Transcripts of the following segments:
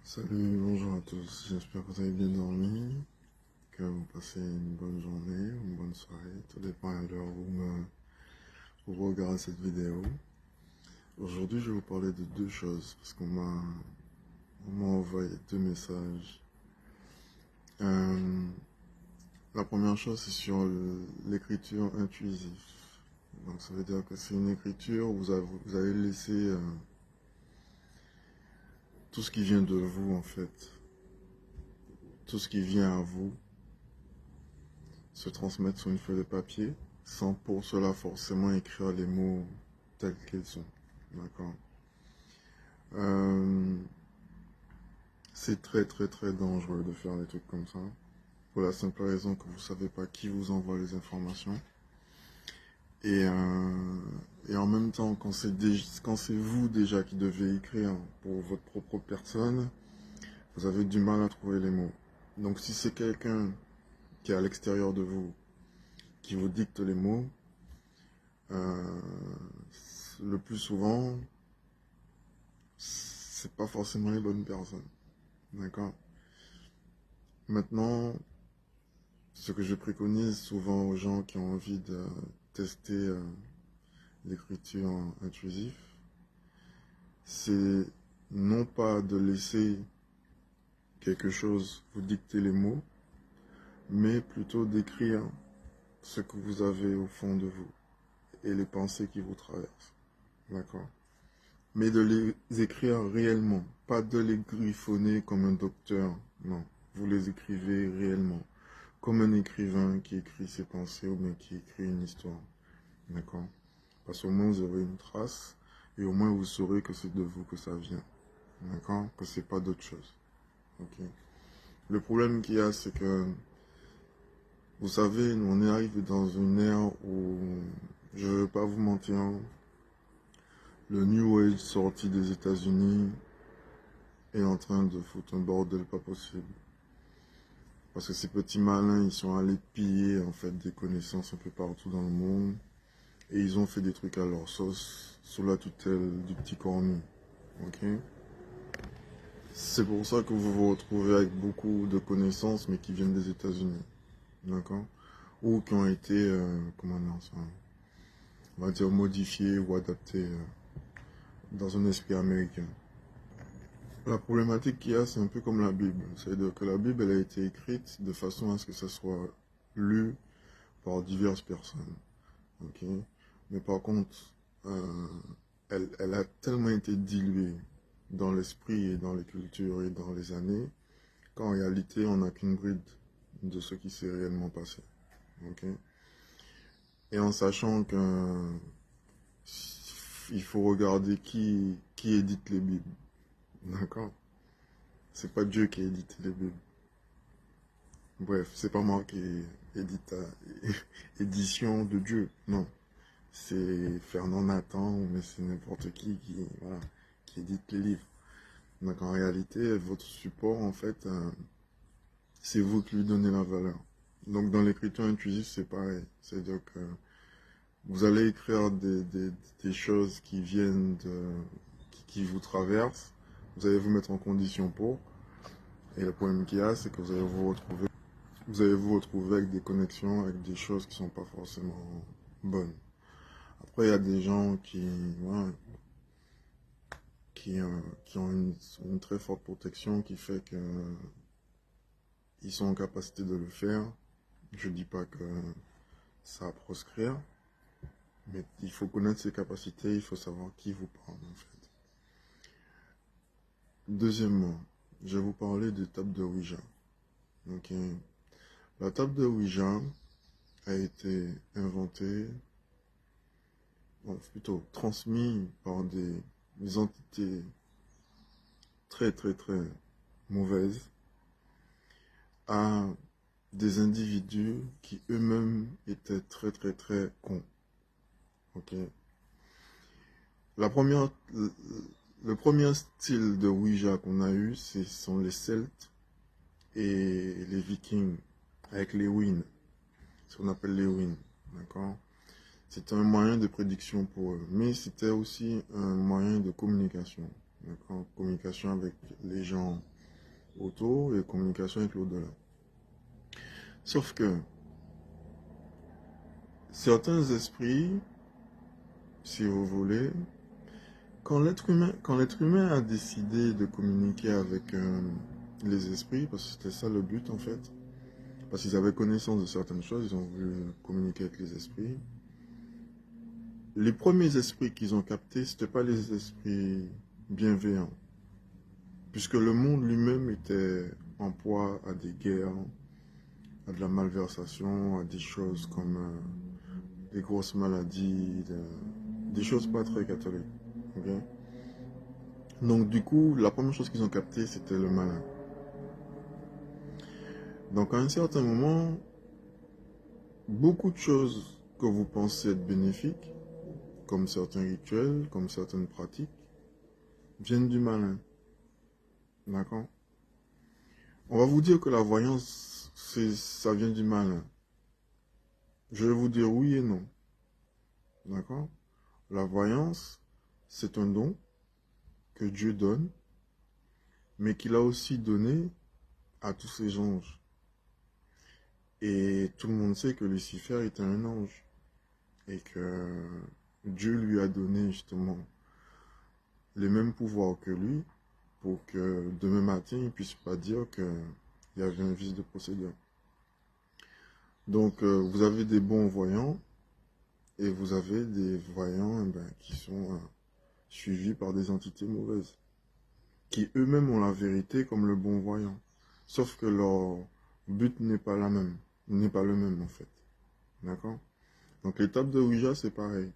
Salut, bonjour à tous, j'espère que vous avez bien dormi, que vous passez une bonne journée, une bonne soirée, tout dépend à l'heure où vous regardez cette vidéo. Aujourd'hui, je vais vous parler de deux choses, parce on m'a envoyé deux messages. Euh, la première chose, c'est sur l'écriture intuitive. Donc ça veut dire que c'est une écriture où vous allez laisser tout ce qui vient de vous en fait, tout ce qui vient à vous, se transmettre sur une feuille de papier sans pour cela forcément écrire les mots tels qu'ils sont. D'accord. Euh, c'est très très très dangereux de faire des trucs comme ça. Pour la simple raison que vous ne savez pas qui vous envoie les informations. Et, euh, et en même temps, quand c'est vous déjà qui devez écrire pour votre propre personne, vous avez du mal à trouver les mots. Donc si c'est quelqu'un qui est à l'extérieur de vous, qui vous dicte les mots, euh, le plus souvent, c'est pas forcément les bonnes personnes. D'accord? Maintenant, ce que je préconise souvent aux gens qui ont envie de tester l'écriture intuitive, c'est non pas de laisser quelque chose vous dicter les mots, mais plutôt d'écrire ce que vous avez au fond de vous et les pensées qui vous traversent. D'accord? Mais de les écrire réellement, pas de les griffonner comme un docteur, non. Vous les écrivez réellement, comme un écrivain qui écrit ses pensées ou bien qui écrit une histoire. D'accord? Parce qu'au moins vous aurez une trace et au moins vous saurez que c'est de vous que ça vient. D'accord? Que c'est pas d'autre chose. Ok? Le problème qu'il y a, c'est que, vous savez, on est arrivé dans une ère où, je ne vais pas vous mentir, le New Age sorti des États-Unis est en train de foutre un bordel pas possible. Parce que ces petits malins, ils sont allés piller en fait des connaissances un peu partout dans le monde. Et ils ont fait des trucs à leur sauce sous la tutelle du petit cornu. Ok? C'est pour ça que vous vous retrouvez avec beaucoup de connaissances, mais qui viennent des États-Unis. D'accord? Ou qui ont été, comment dire ça, on va dire modifiées ou adaptées dans un esprit américain. La problématique qu'il y a, c'est un peu comme la Bible. C'est-à-dire que la Bible, elle a été écrite de façon à ce que ça soit lu par diverses personnes. Ok? Mais par contre, euh, elle a tellement été diluée dans l'esprit et dans les cultures et dans les années, qu'en réalité, on n'a qu'une bride de ce qui s'est réellement passé. Ok? Et en sachant qu'il faut regarder qui édite les Bibles. D'accord? C'est pas Dieu qui édite les Bibles. Bref, c'est pas moi qui édite édition de Dieu. Non. C'est Fernand Nathan, mais c'est n'importe voilà, qui édite les livres. Donc en réalité, votre support, en fait, c'est vous qui lui donnez la valeur. Donc dans l'écriture intuitive, c'est pareil. C'est-à-dire que vous allez écrire des choses qui viennent qui vous traversent. Vous allez vous mettre en condition pour. Et le problème qu'il y a, c'est que vous allez vous retrouver avec des connexions, avec des choses qui sont pas forcément bonnes. Après, il y a des gens voilà, qui ont une très forte protection qui fait que ils sont en capacité de le faire. Je dis pas que ça à proscrire, mais il faut connaître ses capacités, il faut savoir qui vous parle en fait. Deuxièmement, je vais vous parler des tables de Ouija. Ok. La table de Ouija a été inventée, bon, plutôt transmise par des entités très très très mauvaises à des individus qui eux-mêmes étaient très très très cons. Ok. La première, le premier style de Ouija qu'on a eu, ce sont les Celtes et les Vikings, avec les Wynn, ce qu'on appelle les Wynn, d'accord? C'était un moyen de prédiction pour eux, mais c'était aussi un moyen de communication, d'accord? Communication avec les gens autour et communication avec l'au-delà. Sauf que certains esprits, si vous voulez, quand l'être humain a décidé de communiquer avec les esprits, parce que c'était ça le but en fait, parce qu'ils avaient connaissance de certaines choses, ils ont voulu communiquer avec les esprits. Les premiers esprits qu'ils ont captés, ce n'étaient pas les esprits bienveillants, puisque le monde lui-même était en proie à des guerres, à de la malversation, à des choses comme des grosses maladies, des choses pas très catholiques. Okay? Donc du coup, la première chose qu'ils ont capté, c'était le malin. Donc à un certain moment, beaucoup de choses que vous pensez être bénéfiques, comme certains rituels, comme certaines pratiques, viennent du malin. D'accord? On va vous dire que la voyance, ça vient du malin. Je vais vous dire oui et non. D'accord? La voyance, c'est un don que Dieu donne, mais qu'il a aussi donné à tous ses anges. Et tout le monde sait que Lucifer était un ange. Et que Dieu lui a donné justement les mêmes pouvoirs que lui pour que demain matin, il ne puisse pas dire qu'il y avait un vice de procédure. Donc, vous avez des bons voyants et vous avez des voyants qui sont suivis par des entités mauvaises, qui eux-mêmes ont la vérité comme le bon voyant. Sauf que leur but n'est pas la même, n'est pas le même en fait. D'accord? Donc, les tables de Ouija, c'est pareil.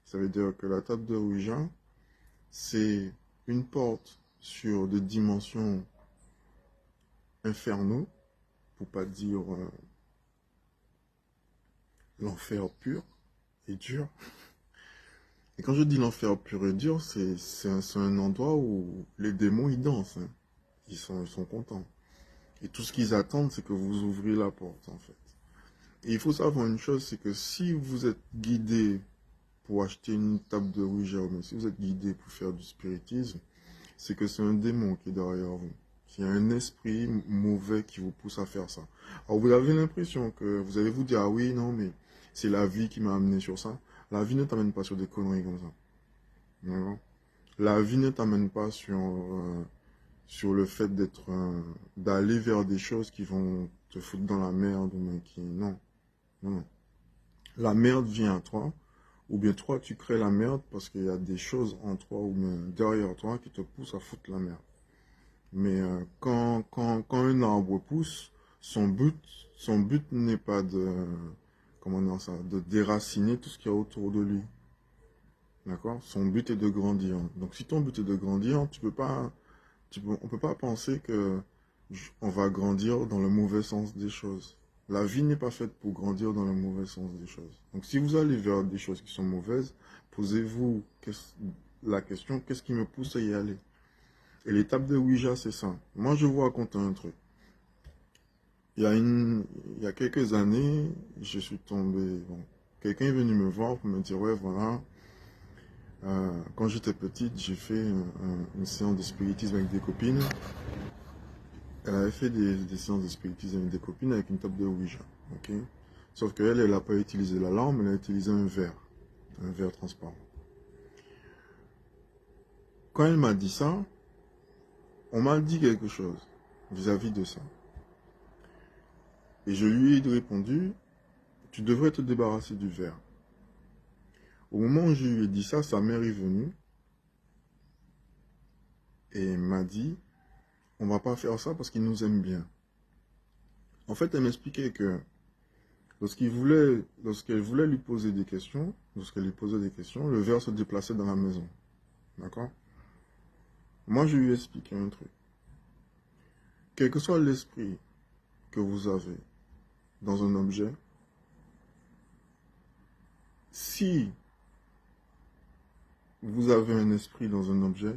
Ça veut dire que la table de Ouija, c'est une porte sur des dimensions infernaux, pour pas dire l'enfer pur et dur. Et quand je dis l'enfer pur et dur, c'est un endroit où les démons ils dansent. Hein. Ils sont contents. Et tout ce qu'ils attendent, c'est que vous ouvriez la porte, en fait. Et il faut savoir une chose, c'est que si vous êtes guidé pour acheter une table de Ouija, mais si vous êtes guidé pour faire du spiritisme, c'est que c'est un démon qui est derrière vous. Il y a un esprit mauvais qui vous pousse à faire ça. Alors vous avez l'impression que vous allez vous dire, ah oui, non, mais c'est la vie qui m'a amené sur ça. La vie ne t'amène pas sur des conneries comme ça. D'accord? La vie ne t'amène pas sur le fait d'aller vers des choses qui vont te foutre dans la merde, mais qui, non, non. La merde vient à toi, ou bien toi tu crées la merde parce qu'il y a des choses en toi ou bien derrière toi qui te poussent à foutre la merde. Mais quand un arbre pousse, son but n'est pas comment dire ça, de déraciner tout ce qu'il y a autour de lui. D'accord? Son but est de grandir. Donc si ton but est de grandir, on peut pas penser que on va grandir dans le mauvais sens des choses. La vie n'est pas faite pour grandir dans le mauvais sens des choses. Donc si vous allez vers des choses qui sont mauvaises, posez-vous la question, qu'est-ce qui me pousse à y aller? Et l'étape de Ouija, c'est ça. Moi, je vous raconte un truc. Il y a quelques années, je suis tombé, bon, quelqu'un est venu me voir pour me dire, ouais, voilà, quand j'étais petite, j'ai fait une séance de spiritisme avec des copines. Elle avait fait des séances de spiritisme avec des copines avec une table de Ouija, ok? Sauf qu'elle, elle n'a pas utilisé la lampe, elle a utilisé un verre transparent. Quand elle m'a dit ça, on m'a dit quelque chose vis-à-vis de ça. Et je lui ai répondu, tu devrais te débarrasser du verre. Au moment où je lui ai dit ça, sa mère est venue et m'a dit, on va pas faire ça parce qu'il nous aime bien. En fait, elle m'expliquait que lorsqu'elle voulait lui poser des questions, lorsqu'elle lui posait des questions, le verre se déplaçait dans la maison. D'accord? Moi, je lui ai expliqué un truc. Quel que soit l'esprit que vous avez dans un objet, si vous avez un esprit dans un objet,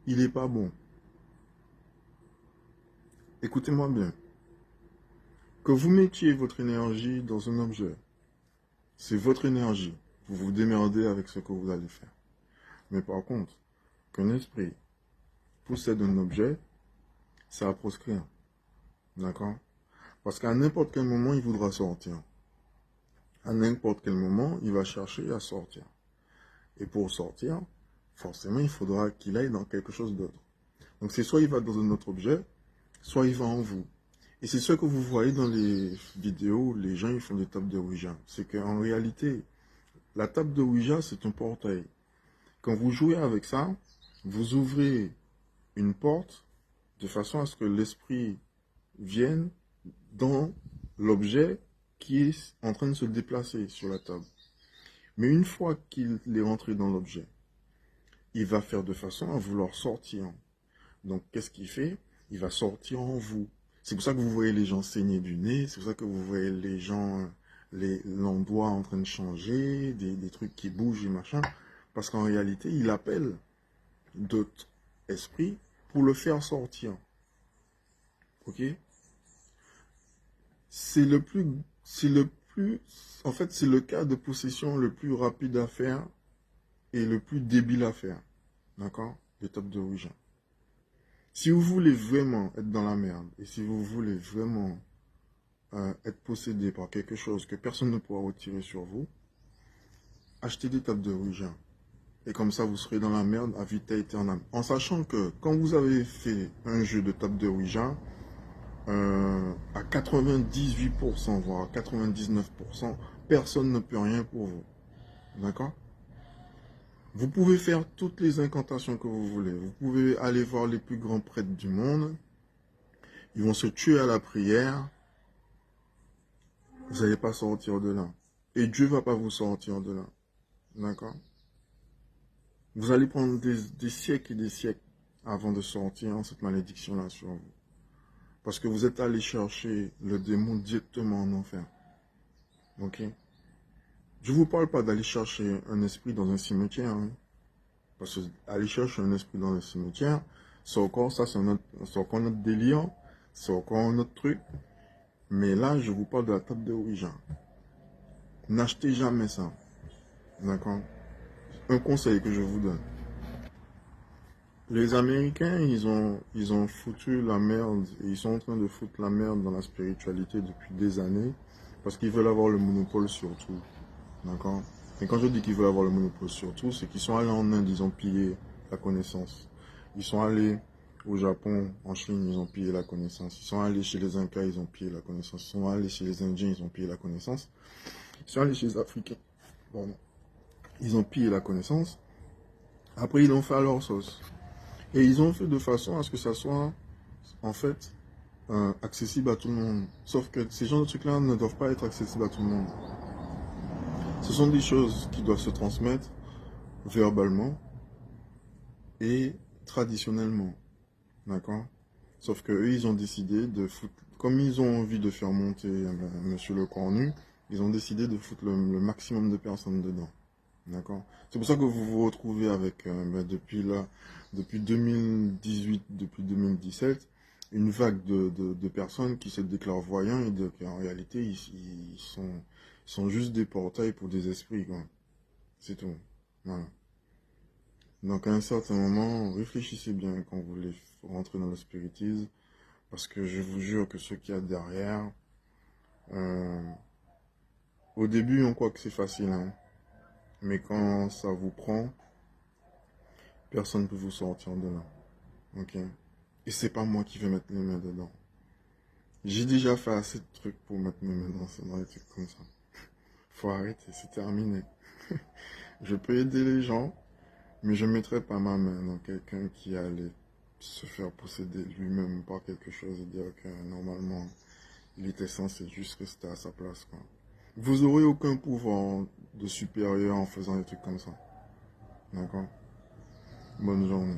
il n'est pas bon. Écoutez-moi bien. Que vous mettiez votre énergie dans un objet, c'est votre énergie. Vous vous démerdez avec ce que vous allez faire. Mais par contre, qu'un esprit possède un objet, c'est à proscrire. D'accord? Parce qu'à n'importe quel moment, il voudra sortir. À n'importe quel moment, il va chercher à sortir. Et pour sortir, forcément, il faudra qu'il aille dans quelque chose d'autre. Donc c'est soit il va dans un autre objet, soit il va en vous. Et c'est ce que vous voyez dans les vidéos, les gens ils font des tables de Ouija. C'est qu'en réalité, la table de Ouija, c'est un portail. Quand vous jouez avec ça, vous ouvrez une porte de façon à ce que l'esprit vienne dans l'objet qui est en train de se déplacer sur la table. Mais une fois qu'il est rentré dans l'objet, il va faire de façon à vouloir sortir. Donc, qu'est-ce qu'il fait? Il va sortir en vous. C'est pour ça que vous voyez les gens saigner du nez, c'est pour ça que vous voyez les gens, l'endroit en train de changer, des trucs qui bougent et machin. Parce qu'en réalité, il appelle d'autres esprits pour le faire sortir. Ok? C'est le plus, en fait, c'est le cas de possession le plus rapide à faire et le plus débile à faire. D'accord? L'étape de Ouija. Si vous voulez vraiment être dans la merde, et si vous voulez vraiment être possédé par quelque chose que personne ne pourra retirer sur vous, achetez des tables de Ouija. Et comme ça, vous serez dans la merde à vita aeternam. En sachant que quand vous avez fait un jeu de table de Ouija, à 98%, voire à 99%, personne ne peut rien pour vous. D'accord? Vous pouvez faire toutes les incantations que vous voulez. Vous pouvez aller voir les plus grands prêtres du monde. Ils vont se tuer à la prière. Vous n'allez pas sortir de là. Et Dieu ne va pas vous sortir de là. D'accord? Vous allez prendre des siècles et des siècles avant de sortir cette malédiction-là sur vous. Parce que vous êtes allé chercher le démon directement en enfer. Ok? Je ne vous parle pas d'aller chercher un esprit dans un cimetière. Hein. Parce que aller chercher un esprit dans un cimetière, c'est encore ça, c'est encore notre délire. C'est encore un autre truc. Mais là, je vous parle de la table de Ouija. N'achetez jamais ça. D'accord? Un conseil que je vous donne. Les Américains, ils ont foutu la merde. Et ils sont en train de foutre la merde dans la spiritualité depuis des années. Parce qu'ils veulent avoir le monopole sur tout. D'accord? Et quand je dis qu'ils veulent avoir le monopole sur tout, c'est qu'ils sont allés en Inde, ils ont pillé la connaissance. Ils sont allés au Japon, en Chine, ils ont pillé la connaissance. Ils sont allés chez les Incas, ils ont pillé la connaissance. Ils sont allés chez les Indiens, ils ont pillé la connaissance. Ils sont allés chez les Africains. Bon, ils ont pillé la connaissance. Après, ils l'ont fait à leur sauce. Et ils ont fait de façon à ce que ça soit, en fait, accessible à tout le monde. Sauf que ces genres de trucs-là ne doivent pas être accessibles à tout le monde. Ce sont des choses qui doivent se transmettre verbalement et traditionnellement. D'accord? Sauf que eux, ils ont décidé de foutre, comme ils ont envie de faire monter Monsieur le Cornu, ils ont décidé de foutre le maximum de personnes dedans. D'accord? C'est pour ça que vous vous retrouvez avec, depuis 2018, depuis 2017, une vague de personnes qui se déclarent voyants et qu'en réalité, ils sont juste des portails pour des esprits, quoi. C'est tout. Voilà. Donc à un certain moment, réfléchissez bien quand vous voulez rentrer dans le spiritisme, parce que je vous jure que ce qu'il y a derrière, au début on croit que c'est facile, hein, mais quand ça vous prend, personne ne peut vous sortir de là. Ok? Et c'est pas moi qui vais mettre les mains dedans. J'ai déjà fait assez de trucs pour mettre mes mains dans des trucs comme ça. Faut arrêter, c'est terminé. Je peux aider les gens, mais je ne mettrai pas ma main dans quelqu'un qui allait se faire posséder lui-même par quelque chose et dire que normalement, il était censé juste rester à sa place, quoi. Vous n'aurez aucun pouvoir de supérieur en faisant des trucs comme ça. D'accord? Bonne journée.